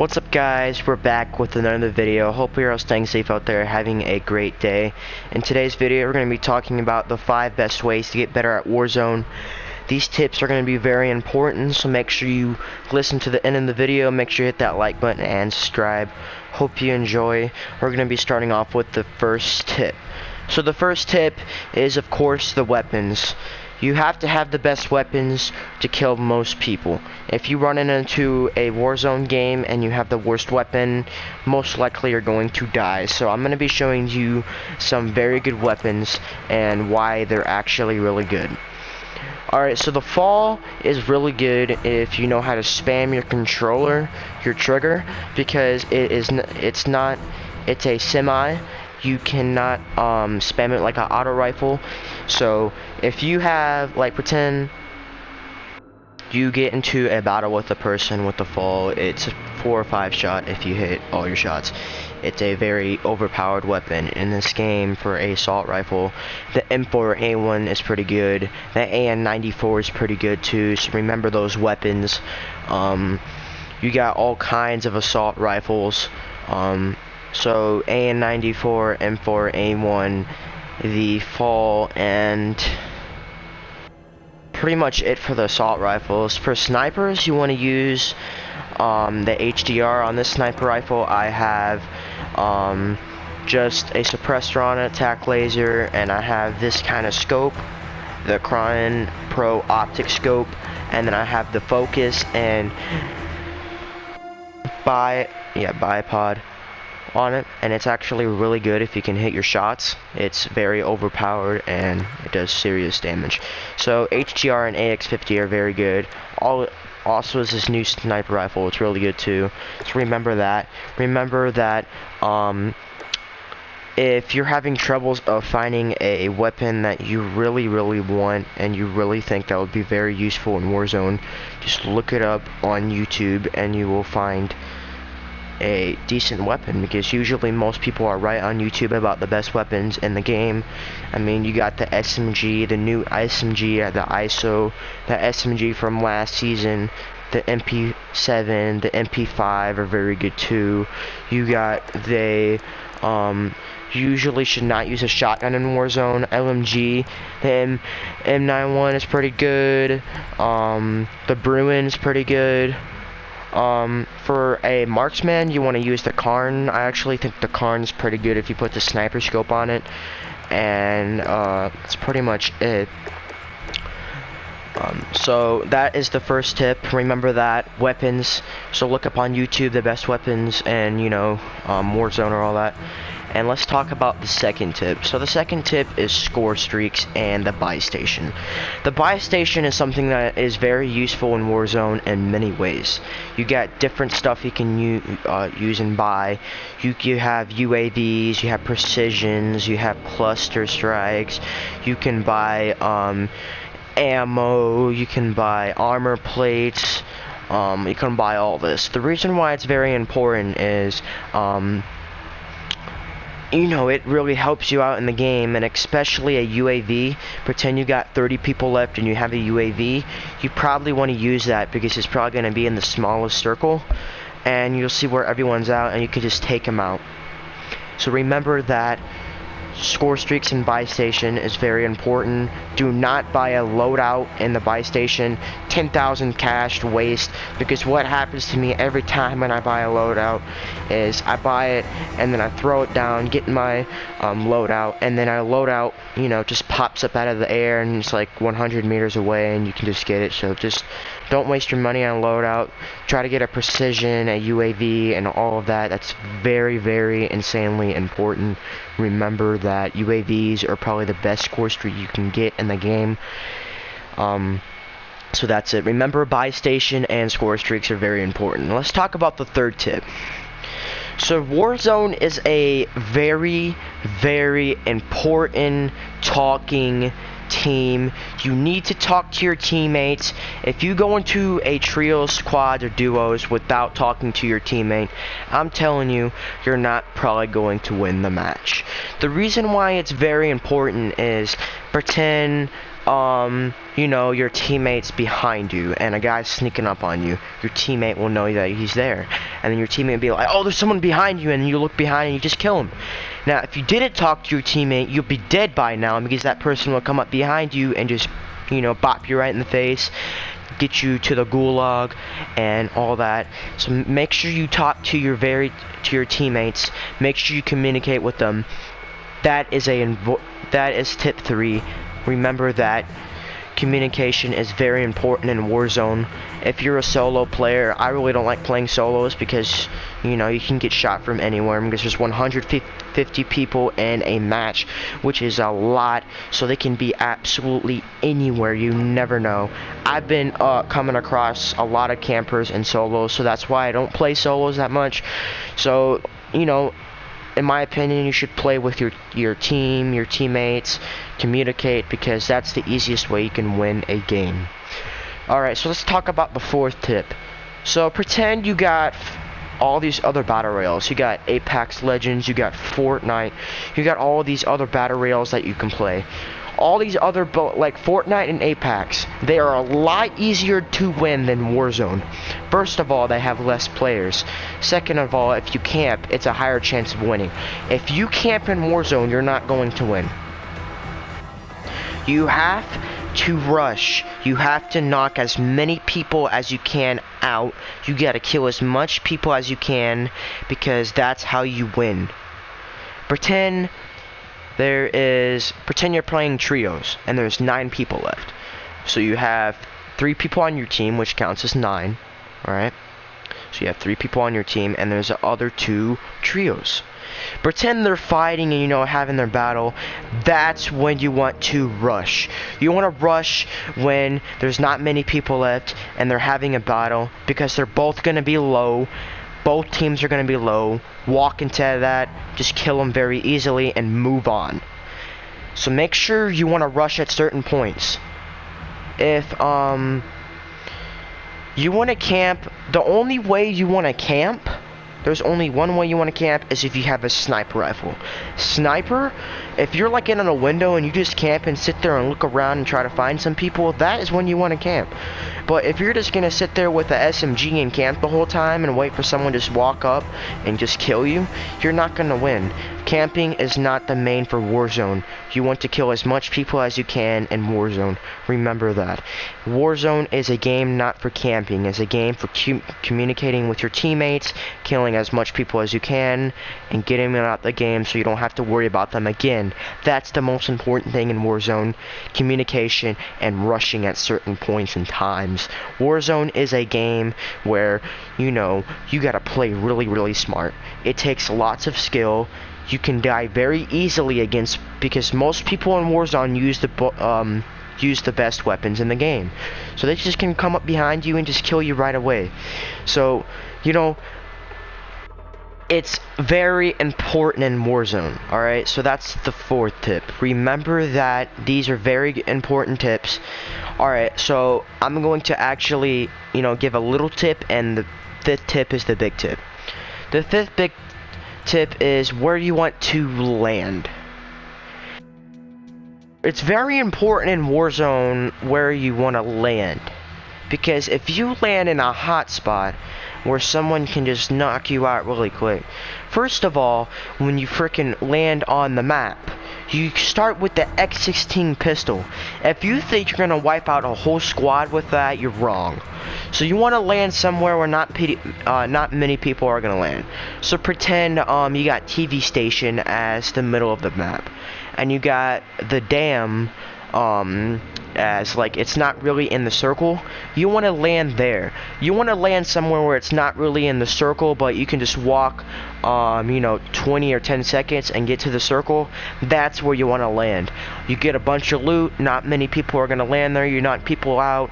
What's up, guys? We're back with another video. Hope you're all staying safe out there, having a great day. In today's video, we're going to be talking about the 5 best ways to get better at Warzone. These tips are going to be very important, so make sure you listen to the end of the video. Make sure you hit that like button and subscribe. Hope you enjoy. We're going to be starting off with the first tip. So the first tip is, of course, the weapons. You have to have the best weapons to kill most people. If you run into a Warzone game and you have the worst weapon, most likely you're going to die. So I'm going to be showing you some very good weapons and why they're actually really good. Alright, so the fall is really good if you know how to spam your controller, your trigger, because it's a semi. You cannot spam it like an auto rifle. So if you have, like, pretend you get into a battle with a person with the fall, it's a 4 or 5 shot if you hit all your shots. It's a very overpowered weapon in this game for a assault rifle. The M4A1 is pretty good. The AN94 is pretty good too, so remember those weapons. You got all kinds of assault rifles. So AN94, M4A1, the fall, and pretty much it for the assault rifles. For snipers, you want to use the HDR. On this sniper rifle, I have just a suppressor on it, attack laser, and I have this kind of scope, the Cron Pro optic scope, and then I have the focus and bipod on it, and it's actually really good if you can hit your shots. It's very overpowered and it does serious damage. So HGR and AX50 are very good. Also is this new sniper rifle, it's really good too. So remember that. If you're having troubles of finding a weapon that you really want and you really think that would be very useful in Warzone, just look it up on YouTube and you will find a decent weapon, because usually most people are right on YouTube about the best weapons in the game. I mean, you got the SMG, the new SMG, the ISO, the SMG from last season, the MP7, the MP5 are very good too. You got the usually should not use a shotgun in Warzone. LMG, the M91 is pretty good. The Bruin is pretty good. For a marksman, you want to use the Karn. I actually think the Karn is pretty good if you put the sniper scope on it, and that's pretty much it. So that is the first tip. Remember that, weapons. So look up on YouTube the best weapons, and Warzone or all that. And let's talk about the second tip. So the second tip is score streaks and the buy station. The buy station is something that is very useful in Warzone in many ways. You got different stuff you can use and buy. You have UAVs, you have precisions, you have cluster strikes. You can buy ammo, you can buy armor plates, you can buy all this. The reason why it's very important is it really helps you out in the game, and especially a UAV. Pretend you got 30 people left and you have a UAV. You probably want to use that because it's probably going to be in the smallest circle, and you'll see where everyone's out and you can just take them out. So remember that score streaks and buy station is very important. Do not buy a loadout in the buy station. 10,000 cash to waste, because what happens to me every time when I buy a loadout is I buy it and then I throw it down, get my loadout, and then our loadout just pops up out of the air and it's like 100 meters away and you can just get it. So just don't waste your money on loadout. Try to get a precision, a UAV, and all of that. That's very insanely important. Remember that UAVs are probably the best score streak you can get in the game. So that's it. Remember, buy station and score streaks are very important. Let's talk about the third tip. So Warzone is a very important talking team. You need to talk to your teammates. If you go into a trio, squad, or duos without talking to your teammate, I'm telling you, you're not probably going to win the match. The reason why it's very important is, pretend your teammate's behind you and a guy's sneaking up on you. Your teammate will know that he's there. and then your teammate will be like, oh, there's someone behind you, and then you look behind and you just kill him. Now, if you didn't talk to your teammate, you'll be dead by now, because that person will come up behind you and just, you know, bop you right in the face, get you to the gulag, and all that. So make sure you talk to your teammates. Make sure you communicate with them. That is tip 3. Remember that communication is very important in Warzone. If you're a solo player, I really don't like playing solos because, you know, you can get shot from anywhere, because there's 150 people in a match, which is a lot, so they can be absolutely anywhere. You never know. I've been coming across a lot of campers and solos, so that's why I don't play solos that much. So, you know, in my opinion, you should play with your team, your teammates, communicate, because that's the easiest way you can win a game. Alright, so let's talk about the 4th tip. So pretend you got all these other battle royales. You got Apex Legends, you got Fortnite, you got all these other battle royales that you can play. All these other, like Fortnite and Apex, they are a lot easier to win than Warzone. First of all, they have less players. Second of all, if you camp, it's a higher chance of winning. If you camp in Warzone, you're not going to win. You have to rush. You have to knock as many people as you can out. You gotta kill as much people as you can, because that's how you win. Pretend you're playing trios and there's 9 people left. So you have 3 people on your team, which counts as 9, alright? So you have 3 people on your team, and there's the other 2 trios. Pretend they're fighting and, you know, having their battle. That's when you want to rush. You want to rush when there's not many people left and they're having a battle, because they're both going to be low. Both teams are going to be low. Walk into that, just kill them very easily, and move on. So make sure you want to rush at certain points. If you want to camp, the only way you want to camp, there's only one way you want to camp, is if you have a sniper rifle. Sniper, if you're like in a window and you just camp and sit there and look around and try to find some people, that is when you want to camp. But if you're just gonna sit there with a SMG and camp the whole time and wait for someone to just walk up and just kill you, you're not gonna win. Camping is not the main for Warzone. You want to kill as much people as you can in Warzone. Remember that. Warzone is a game not for camping. It's a game for communicating with your teammates, killing as much people as you can, and getting them out the game so you don't have to worry about them again. That's the most important thing in Warzone. Communication and rushing at certain points and times. Warzone is a game where, you know, you gotta play really, really smart. It takes lots of skill. You can die very easily because most people in Warzone use the best weapons in the game. So they just can come up behind you and just kill you right away. So, you know, it's very important in Warzone. Alright, so that's the 4th tip. Remember that these are very important tips. Alright, so I'm going to actually, you know, give a little tip, and the 5th tip is the big tip. The 5th big tip is where you want to land. It's very important in Warzone where you want to land, because if you land in a hot spot where someone can just knock you out really quick, first of all, when you freaking land on the map, you start with the X16 pistol. If you think you're gonna wipe out a whole squad with that, you're wrong. So you want to land somewhere where not many people are gonna land. So pretend you got TV station as the middle of the map, and you got the dam as like it's not really in the circle. You want to land there. You want to land somewhere where it's not really in the circle, but you can just walk you know, 20 or 10 seconds and get to the circle. That's where you want to land. You get a bunch of loot. Not many people are going to land there. You knock people out,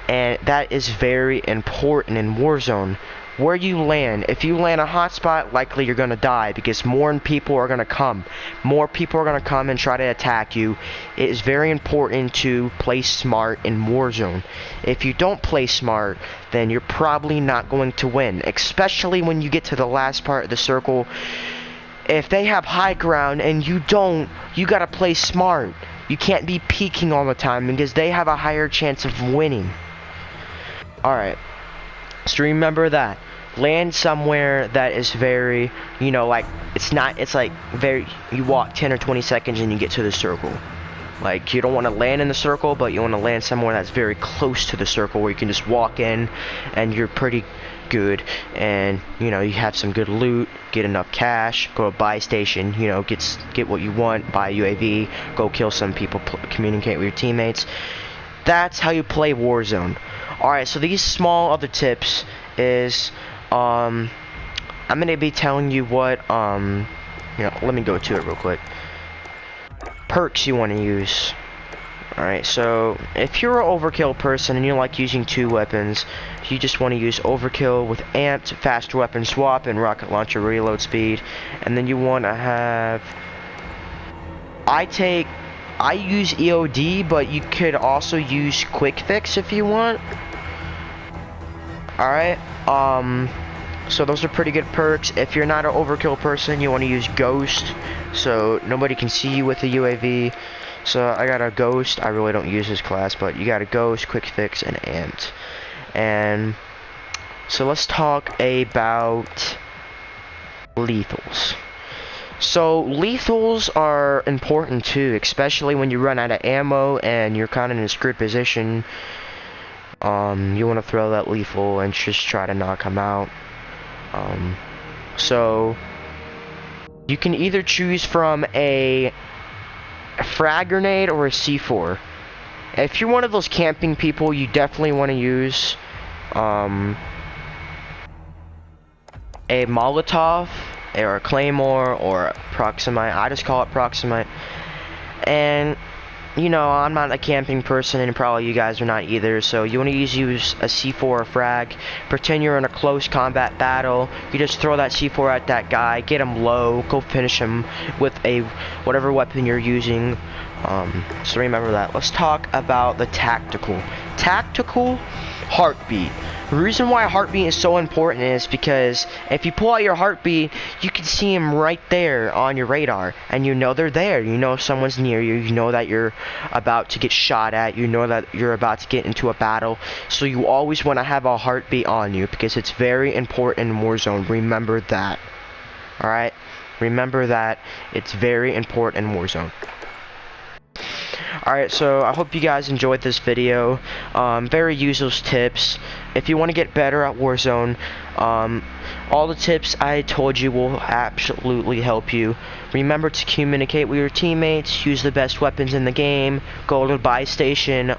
and that is very important in Warzone. Where you land. If you land a hot spot, likely you're gonna die, because more people are gonna come. More people are gonna come and try to attack you. It is very important to play smart in Warzone. If you don't play smart, then you're probably not going to win, especially when you get to the last part of the circle. If they have high ground and you don't, you gotta play smart. You can't be peeking all the time, because they have a higher chance of winning. Alright, so remember that. land somewhere that is very, you know, like, it's like very, you walk 10 or 20 seconds and you get to the circle. Like, you don't want to land in the circle, but you want to land somewhere that's very close to the circle where you can just walk in and you're pretty good, and you know, you have some good loot, get enough cash, go to a buy station, you know, get what you want, buy a UAV, go kill some people, communicate with your teammates. That's how you play Warzone. Alright, so these small other tips is I'm gonna be telling you what you know, let me go to it real quick. Perks you want to use. Alright, so if you're an overkill person and you like using 2 weapons, you just want to use overkill with amped, fast weapon swap, and rocket launcher reload speed. And then you want to have, I use EOD, but you could also use quick fix if you want. Alright, so those are pretty good perks. If you're not an overkill person, you want to use ghost, so nobody can see you with the UAV. So I got a ghost. I really don't use this class, but you got a ghost, quick fix, and amped. And so let's talk about lethals. So lethals are important too, especially when you run out of ammo and you're kind of in a screwed position. You want to throw that lethal and just try to knock him out. So you can either choose from a frag grenade or a C4. If you're one of those camping people, you definitely want to use a Molotov or a Claymore or a Proximite. I just call it Proximite. And you know, I'm not a camping person, and probably you guys are not either, so you want to use a C4 or frag. Pretend you're in a close combat battle. You just throw that C4 at that guy, get him low, go finish him with whatever weapon you're using. So remember that. Let's talk about the tactical heartbeat. The reason why heartbeat is so important is because if you pull out your heartbeat, you can see them right there on your radar, and you know they're there. You know if someone's near you. You know that you're about to get shot at. You know that you're about to get into a battle. So you always want to have a heartbeat on you because it's very important in Warzone. Remember that. Alright? Remember that. It's very important in Warzone. Alright, so I hope you guys enjoyed this video. Very useless tips. If you want to get better at Warzone, all the tips I told you will absolutely help you. Remember to communicate with your teammates, use the best weapons in the game, go to the buy station,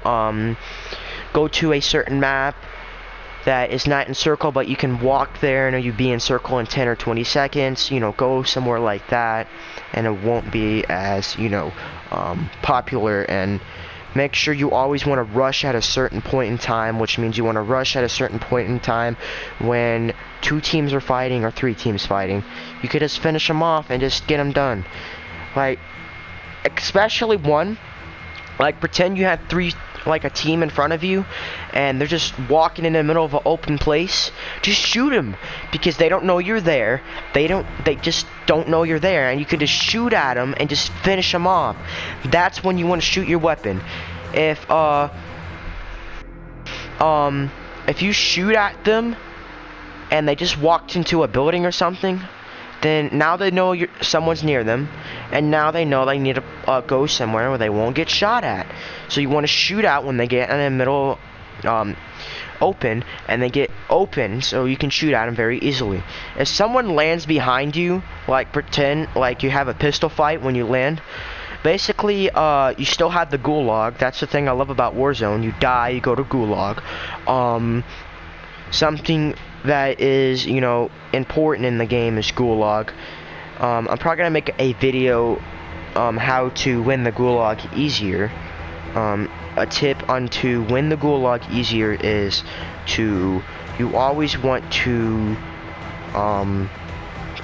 go to a certain map that is not in circle, but you can walk there and you be in circle in 10 or 20 seconds. You know, go somewhere like that, and it won't be as, you know, popular. And make sure you always want to rush at a certain point in time, which means you want to rush at a certain point in time when 2 teams are fighting or 3 teams fighting. You could just finish them off and just get them done. Like, especially one, like pretend you have 3, like a team in front of you, and they're just walking in the middle of an open place. Just shoot them, because they don't know you're there. They just don't know you're there, and you can just shoot at them and just finish them off. That's when you want to shoot your weapon. If you shoot at them and they just walked into a building or something, then now they know someone's near them, and now they know they need to go somewhere where they won't get shot at. So you want to shoot out when they get in the middle open, and they get open, so you can shoot at them very easily. If someone lands behind you, like pretend like you have a pistol fight when you land, basically you still have the gulag. That's the thing I love about Warzone. You die, you go to gulag. Something that is, you know, important in the game is gulag. I'm probably gonna make a video how to win the gulag easier. A tip on to win the gulag easier is you always want to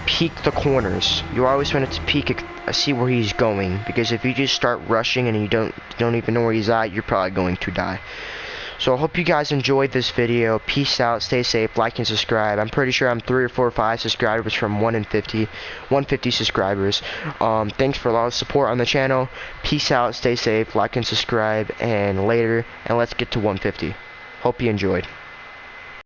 peek the corners. You always want to peek see where he's going, because if you just start rushing and you don't even know where he's at, you're probably going to die. So I hope you guys enjoyed this video. Peace out, stay safe, like and subscribe. I'm pretty sure I'm 3 or 4 or 5 subscribers from 150 subscribers. Thanks for a lot of support on the channel. Peace out, stay safe, like and subscribe, and later, and let's get to 150. Hope you enjoyed.